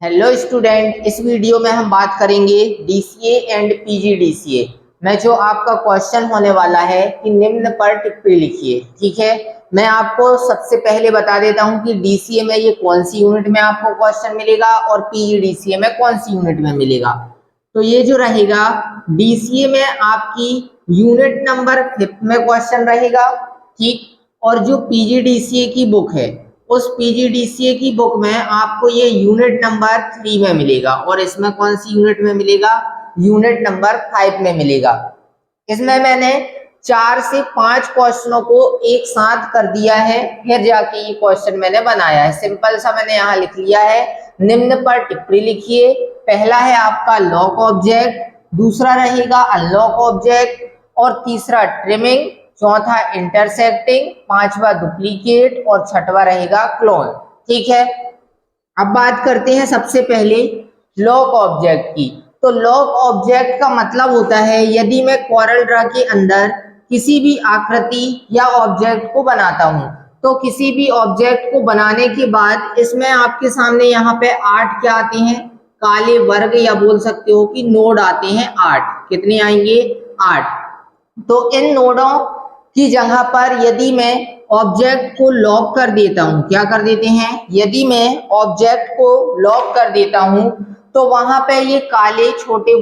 Hello student, इस video में हम बात करेंगे डीसीए एंड पीजीडीसीए में जो आपका क्वेश्चन होने वाला है कि निम्न पर टिप्पणी लिखिए। ठीक है, मैं आपको सबसे पहले बता देता हूं कि डीसीए में ये कौन सी यूनिट में आपको क्वेश्चन मिलेगा और पीजीडीसीए में कौन सी यूनिट में मिलेगा। तो ये जो रहेगा डीसीए में आपकी यूनिट नंबर 5 में क्वेश्चन रहेगा। ठीक, और जो पीजीडीसीए की बुक है उस पीजीडीसीए की बुक में आपको ये यूनिट नंबर 3 में मिलेगा और इसमें कौन सी यूनिट में मिलेगा, यूनिट नंबर 5 में मिलेगा। इसमें मैंने 4 से 5 क्वेश्चनों को एक साथ कर दिया है, फिर जाके ये क्वेश्चन मैंने बनाया है। सिंपल सा मैंने यहाँ लिख लिया है, निम्न पर टिप्पणी लिखिए। पहला है आपका लॉक ऑब्जेक्ट, दूसरा रहेगा अनलॉक ऑब्जेक्ट और तीसरा ट्रिमिंग, चौथा इंटरसेक्टिंग, पांचवा डुप्लीकेट और छठवा रहेगा क्लोन। ठीक है, अब बात करते हैं सबसे पहले लॉक ऑब्जेक्ट की। तो लॉक ऑब्जेक्ट का मतलब होता है यदि मैं कोरल ड्रा के अंदर किसी भी आकृति या ऑब्जेक्ट को बनाता हूं, तो किसी भी ऑब्जेक्ट को बनाने के बाद इसमें आपके सामने यहाँ पे 8 क्या आते हैं, काले वर्ग या बोल सकते हो कि नोड आते हैं 8। कितने आएंगे, 8। तो इन नोडों की जगह पर यदि मैं ऑब्जेक्ट को लॉक कर देता हूं, क्या कर देते हैं, यदि मैं ऑब्जेक्ट को लॉक कर देता हूं तो वहां पे ये काले छोटे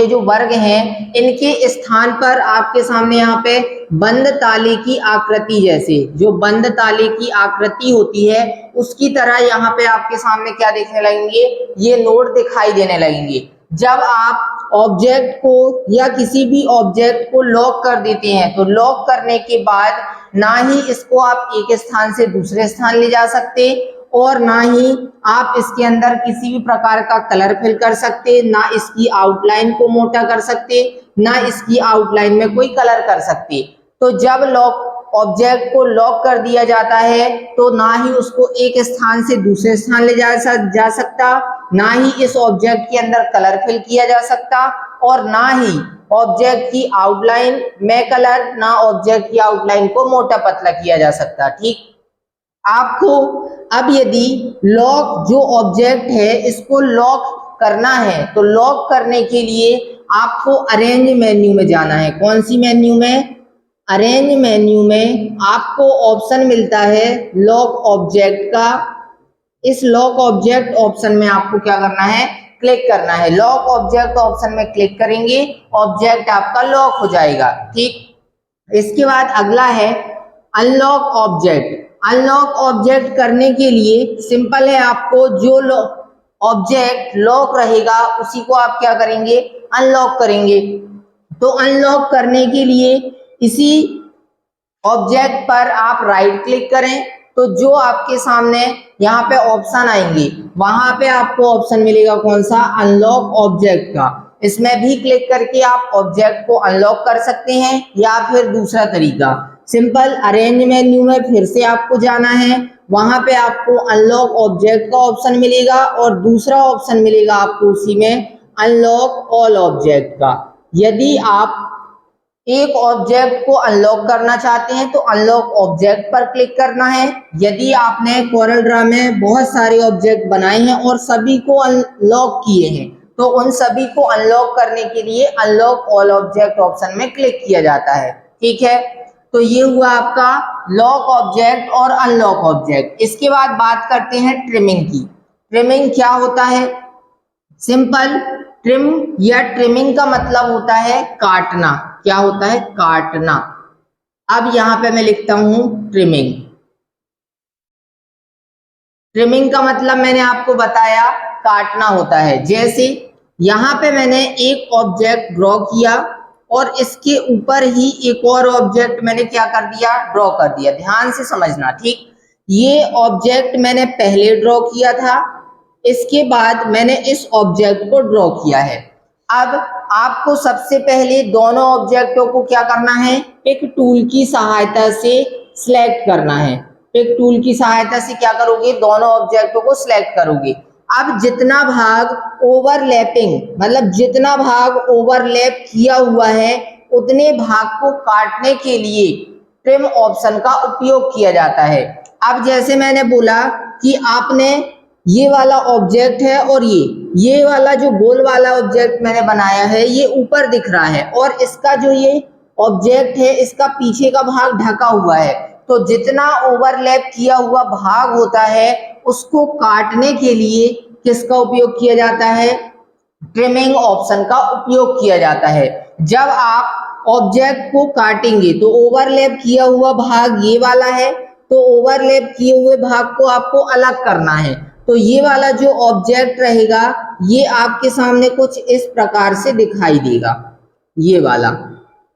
जो वर्ग हैं इनके स्थान पर आपके सामने यहाँ पे बंद ताले की आकृति, जैसे जो बंद ताले की आकृति होती है उसकी तरह यहाँ पे आपके सामने क्या देखने लगेंगे, ये नोड दिखाई देने लगेंगे। जब आप ऑब्जेक्ट को या किसी भी ऑब्जेक्ट को लॉक कर देते हैं तो लॉक करने के बाद ना ही इसको आप एक स्थान से दूसरे स्थान ले जा सकते और ना ही आप इसके अंदर किसी भी प्रकार का कलर फिल कर सकते, ना इसकी आउटलाइन को मोटा कर सकते, ना इसकी आउटलाइन में कोई कलर कर सकते। तो जब ऑब्जेक्ट को लॉक कर दिया जाता है तो ना ही उसको एक स्थान से दूसरे स्थान ले जा सकता, ना ही इस ऑब्जेक्ट के अंदर कलर फिल किया जा सकता और ना ही ऑब्जेक्ट की आउटलाइन में कलर, ना ऑब्जेक्ट की आउटलाइन को मोटा पतला किया जा सकता। ठीक, आपको अब यदि लॉक जो ऑब्जेक्ट है इसको लॉक करना है तो लॉक करने के लिए आपको अरेंज मेन्यू में जाना है। कौन सी मेन्यू में, अरेंज मेन्यू में आपको ऑप्शन मिलता है लॉक ऑब्जेक्ट का। इस लॉक ऑब्जेक्ट ऑप्शन में आपको क्या करना है, क्लिक करना है। लॉक ऑब्जेक्ट ऑप्शन में क्लिक करेंगे, ऑब्जेक्ट आपका लॉक हो जाएगा। ठीक, इसके बाद अगला है अनलॉक ऑब्जेक्ट। अनलॉक ऑब्जेक्ट करने के लिए सिंपल है, आपको जो ऑब्जेक्ट लॉक रहेगा उसी को आप क्या करेंगे, अनलॉक करेंगे। तो अनलॉक करने के लिए इसी ऑब्जेक्ट पर आप राइट क्लिक करें तो जो आपके सामने यहाँ पे ऑप्शन आएंगे वहां पे आपको ऑप्शन मिलेगा कौन सा, अनलॉक ऑब्जेक्ट का। इसमें भी क्लिक करके आप ऑब्जेक्ट को अनलॉक कर सकते हैं या फिर दूसरा तरीका सिंपल अरेंज मेन्यू में फिर से आपको जाना है, वहां पे आपको अनलॉक ऑब्जेक्ट का ऑप्शन मिलेगा और दूसरा ऑप्शन मिलेगा आपको उसी में अनलॉक ऑल ऑब्जेक्ट का। यदि आप एक ऑब्जेक्ट को अनलॉक करना चाहते हैं तो अनलॉक ऑब्जेक्ट पर क्लिक करना है। यदि आपने कोरल ड्रा में बहुत सारे ऑब्जेक्ट बनाए हैं और सभी को अनलॉक किए हैं तो उन सभी को अनलॉक करने के लिए अनलॉक ऑल ऑब्जेक्ट ऑप्शन में क्लिक किया जाता है। ठीक है, तो ये हुआ आपका लॉक ऑब्जेक्ट और अनलॉक ऑब्जेक्ट। इसके बाद बात करते हैं ट्रिमिंग की। ट्रिमिंग क्या होता है, सिंपल ट्रिम या ट्रिमिंग का मतलब होता है काटना। क्या होता है, काटना। अब यहां पे मैं लिखता हूं ट्रिमिंग। ट्रिमिंग का मतलब मैंने आपको बताया काटना होता है। जैसे यहां पे मैंने एक ऑब्जेक्ट ड्रॉ किया और इसके ऊपर ही एक और ऑब्जेक्ट मैंने क्या कर दिया, ड्रॉ कर दिया। ध्यान से समझना। ठीक, ये ऑब्जेक्ट मैंने पहले ड्रॉ किया था, इसके बाद मैंने इस ऑब्जेक्ट को ड्रॉ किया है। अब आपको सबसे पहले दोनों ऑब्जेक्टों को क्या करना है, एक टूल की सहायता से सिलेक्ट करना है। एक टूल की सहायता से क्या करोगे, दोनों ऑब्जेक्टों को सिलेक्ट करोगे। अब जितना भाग ओवरलैपिंग मतलब जितना भाग ओवरलैप किया हुआ है उतने भाग को काटने के लिए ट्रिम ऑप्शन का उपयोग किया जाता है। अब जैसे मैंने बोला कि आपने ये वाला ऑब्जेक्ट है और ये वाला जो गोल वाला ऑब्जेक्ट मैंने बनाया है ये ऊपर दिख रहा है और इसका जो ये ऑब्जेक्ट है इसका पीछे का भाग ढका हुआ है। तो जितना ओवरलैप किया हुआ भाग होता है उसको काटने के लिए किसका उपयोग किया जाता है? ट्रिमिंग ऑप्शन का उपयोग किया जाता है। जब आप ऑब्जेक्ट को काटेंगे तो ओवरलैप किया हुआ भाग ये वाला है, तो ओवरलैप किए हुए भाग को आपको अलग करना है। तो ये वाला जो ऑब्जेक्ट रहेगा ये आपके सामने कुछ इस प्रकार से दिखाई देगा।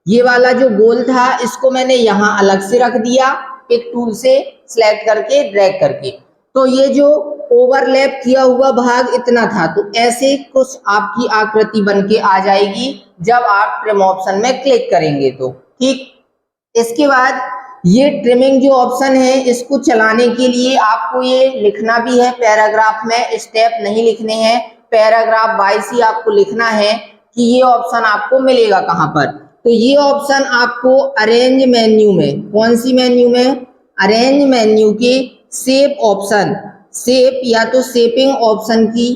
ये वाला जो गोल था इसको मैंने यहाँ अलग से रख दिया एक टूल से सिलेक्ट करके ड्रैग करके। तो ये जो ओवरलैप किया हुआ भाग इतना था, तो ऐसे कुछ आपकी आकृति बन के आ जाएगी जब आप ट्रिम ऑप्शन में क्लिक करेंगे तो। ठीक, इसके बाद ये ट्रिमिंग जो ऑप्शन है इसको चलाने के लिए आपको ये लिखना भी है पैराग्राफ में, स्टेप नहीं लिखने हैं, पैराग्राफ वाइज ही आपको लिखना है कि ये ऑप्शन आपको मिलेगा कहाँ पर। तो ये ऑप्शन आपको अरेंज मेन्यू में, कौन सी मेन्यू में? अरेंज मेन्यू के शेप ऑप्शन, शेप या तो शेपिंग ऑप्शन की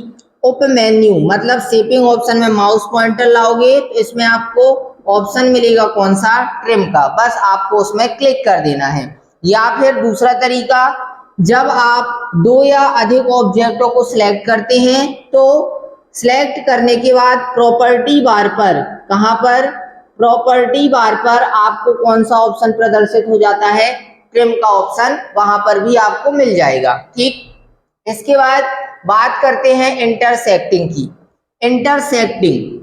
उप मेन्यू, मतलब शेपिंग ऑप्शन में माउस पॉइंटर लाओगे तो इसमें आपको ऑप्शन मिलेगा कौन सा? ट्रिम का। बस आपको उसमें क्लिक कर देना है। या फिर दूसरा तरीका, जब आप दो या अधिक ऑब्जेक्टों को सिलेक्ट करते हैं तो सिलेक्ट करने के बाद प्रॉपर्टी बार पर, कहां पर? प्रॉपर्टी बार पर आपको कौन सा ऑप्शन प्रदर्शित हो जाता है? ट्रिम का ऑप्शन, वहां पर भी आपको मिल जाएगा। ठीक, इसके बाद बात करते हैं इंटरसेक्टिंग की। इंटरसेक्टिंग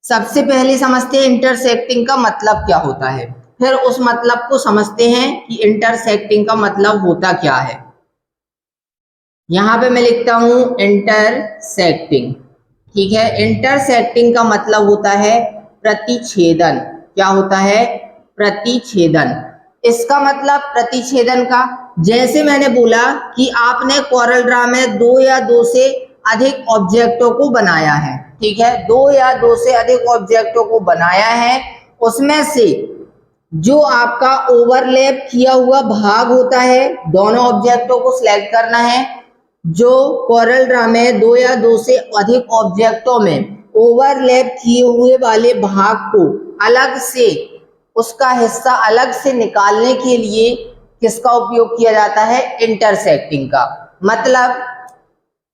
सबसे पहले समझते हैं इंटरसेक्टिंग का मतलब क्या होता है, फिर उस मतलब को समझते हैं कि इंटरसेक्टिंग का मतलब होता क्या है। यहां पे मैं लिखता हूं इंटरसेक्टिंग। ठीक है, इंटरसेक्टिंग का मतलब होता है प्रतिच्छेदन। क्या होता है? प्रतिच्छेदन। इसका मतलब प्रतिच्छेदन का, जैसे मैंने बोला कि आपने कोरल ड्रा में दो या दो से अधिक ऑब्जेक्टों को बनाया है। ठीक है, दो या दो से अधिक ऑब्जेक्टों को बनाया है, उसमें से जो आपका ओवरलैप किया हुआ भाग होता है, दोनों ऑब्जेक्टों को सिलेक्ट करना है। जो कोरल ड्रा में दो या दो से अधिक ऑब्जेक्टों में ओवरलैप किए हुए वाले भाग को अलग से, उसका हिस्सा अलग से निकालने के लिए किसका उपयोग किया जाता है? इंटरसेक्टिंग का। मतलब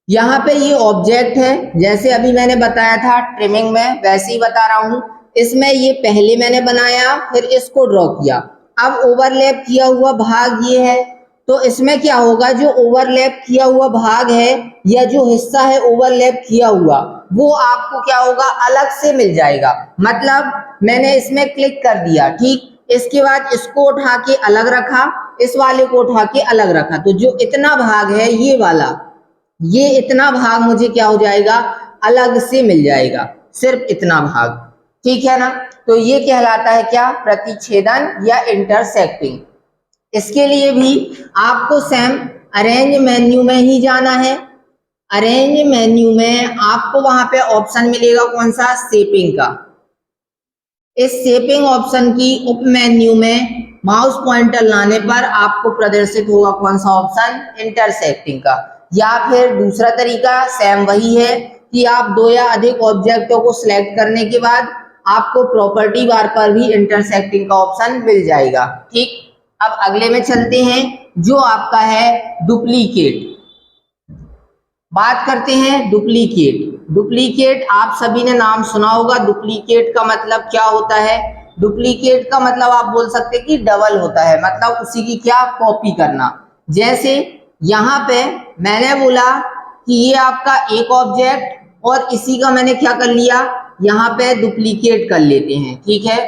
यहाँ पे ये ऑब्जेक्ट है, जैसे अभी मैंने बताया था ट्रिमिंग में, वैसे ही बता रहा हूं। इसमें ये पहले मैंने बनाया, फिर इसको ड्रॉ किया। अब ओवरलैप किया हुआ भाग ये है, तो इसमें क्या होगा? जो ओवरलैप किया हुआ भाग है या जो हिस्सा है ओवरलैप किया हुआ, वो आपको क्या होगा? अलग से मिल जाएगा। मतलब मैंने इसमें क्लिक कर दिया, ठीक, इसके बाद इसको उठा के अलग रखा, इस वाले को उठा के अलग रखा, तो जो इतना भाग है ये वाला, ये इतना भाग मुझे क्या हो जाएगा? अलग से मिल जाएगा, सिर्फ इतना भाग। ठीक है ना? तो ये कहलाता है क्या? प्रतिच्छेदन या इंटरसेक्टिंग। इसके लिए भी आपको सेम अरेंज मेन्यू में ही जाना है। अरेंज मेन्यू में आपको वहां पे ऑप्शन मिलेगा कौन सा? शेपिंग का। इस शेपिंग ऑप्शन की उप मेन्यू में माउस पॉइंटर लाने पर आपको प्रदर्शित होगा कौन सा ऑप्शन? इंटरसेक्टिंग का। या फिर दूसरा तरीका सेम वही है कि आप दो या अधिक ऑब्जेक्टों को सिलेक्ट करने के बाद आपको प्रॉपर्टी बार पर भी इंटरसेक्टिंग का ऑप्शन मिल जाएगा। ठीक, अब अगले में चलते हैं जो आपका है डुप्लीकेट। बात करते हैं डुप्लीकेट। डुप्लीकेट आप सभी ने नाम सुना होगा। डुप्लीकेट का मतलब क्या होता है? डुप्लीकेट का मतलब आप बोल सकते हैं कि डबल होता है, मतलब उसी की क्या? कॉपी करना। जैसे यहाँ पे मैंने बोला कि ये आपका एक ऑब्जेक्ट और इसी का मैंने क्या कर लिया? यहाँ पे डुप्लीकेट कर लेते हैं। ठीक है,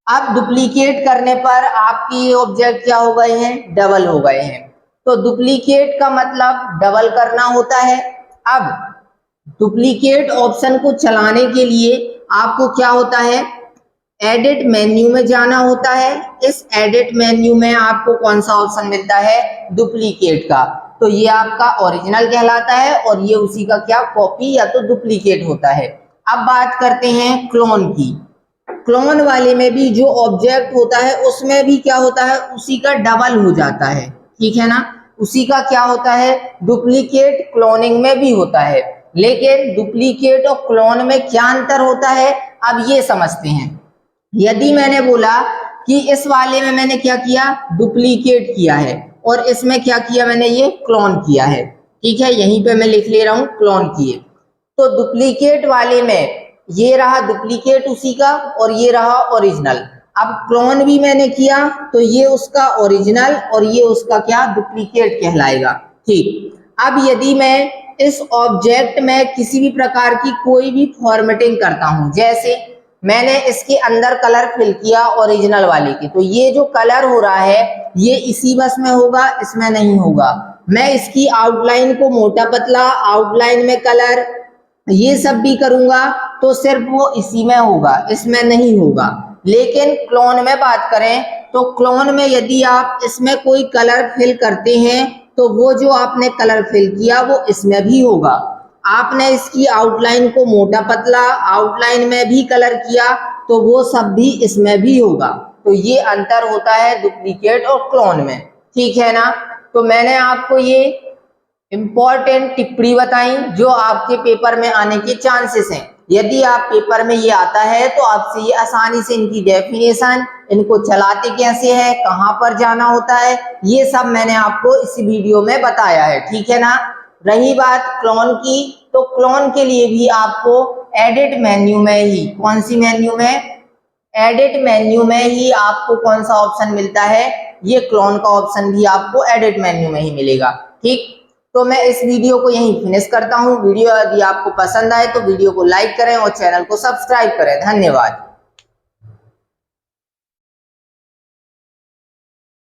अब डुप्लीकेट करने पर आपकी ये ऑब्जेक्ट क्या हो गए हैं? डबल हो गए हैं। तो डुप्लीकेट का मतलब डबल करना होता है। अब डुप्लीकेट ऑप्शन को चलाने के लिए आपको क्या होता है? एडिट मेन्यू में जाना होता है। इस एडिट मेन्यू में आपको कौन सा ऑप्शन मिलता है? डुप्लीकेट का। तो ये आपका ओरिजिनल कहलाता है और ये उसी का क्या? कॉपी या तो डुप्लीकेट होता है। अब बात करते हैं क्लोन की। क्लोन वाले में भी जो ऑब्जेक्ट होता है उसमें भी क्या होता है? उसी का डबल हो जाता है। ठीक है ना? उसी का क्या होता है, डुप्लीकेट क्लोनिंग में भी होता है। लेकिन डुप्लीकेट और क्लोन में क्या अंतर होता है, अब ये समझते हैं। यदि मैंने बोला कि इस वाले में मैंने क्या किया, डुप्लीकेट किया है, और इसमें क्या किया मैंने, ये क्लोन किया है, ठीक है, यहीं पे मैं लिख ले रहा हूं क्लोन किए। तो डुप्लीकेट वाले में ये रहा डुप्लीकेट उसी का, और ये रहा ओरिजिनल। अब क्लोन भी मैंने किया तो ये उसका ओरिजिनल और ये उसका क्या, डुप्लीकेट कहलाएगा। ठीक, अब यदि मैं इस ऑब्जेक्ट में किसी भी प्रकार की कोई भी फॉर्मेटिंग करता हूं, जैसे मैंने इसके अंदर कलर फिल किया ओरिजिनल वाले के, तो ये जो कलर हो रहा है ये इसी बस में होगा, इसमें नहीं होगा। मैं इसकी आउटलाइन को मोटा पतला, आउटलाइन में कलर, ये सब भी करूंगा तो सिर्फ वो इसी में होगा, इसमें नहीं होगा। लेकिन क्लोन में बात करें तो क्लोन में यदि आप इसमें कोई कलर फिल करते हैं तो वो जो आपने कलर फिल किया वो इसमें भी होगा। आपने इसकी आउटलाइन को मोटा पतला, आउटलाइन में भी कलर किया तो वो सब भी इसमें भी होगा। तो ये अंतर होता है डुप्लीकेट और क्लोन में, ठीक है ना। तो मैंने आपको ये इंपॉर्टेंट टिप्पणी बताई जो आपके पेपर में आने के चांसेस हैं। यदि आप पेपर में ये आता है तो आपसे ये आसानी से इनकी डेफिनेशन, इनको चलाते कैसे हैं, कहाँ पर जाना होता है, ये सब मैंने आपको इस वीडियो में बताया है, ठीक है ना। रही बात क्लोन की, तो क्लोन के लिए भी आपको एडिट मेन्यू में ही, कौन सी मेन्यू में, एडिट मेन्यू में ही आपको कौन सा ऑप्शन मिलता है, ये क्लोन का ऑप्शन भी आपको एडिट मेन्यू में ही मिलेगा। ठीक, तो मैं इस वीडियो को यहीं फिनिश करता हूं। वीडियो यदि आपको पसंद आए तो वीडियो को लाइक करें और चैनल को सब्सक्राइब करें। धन्यवाद।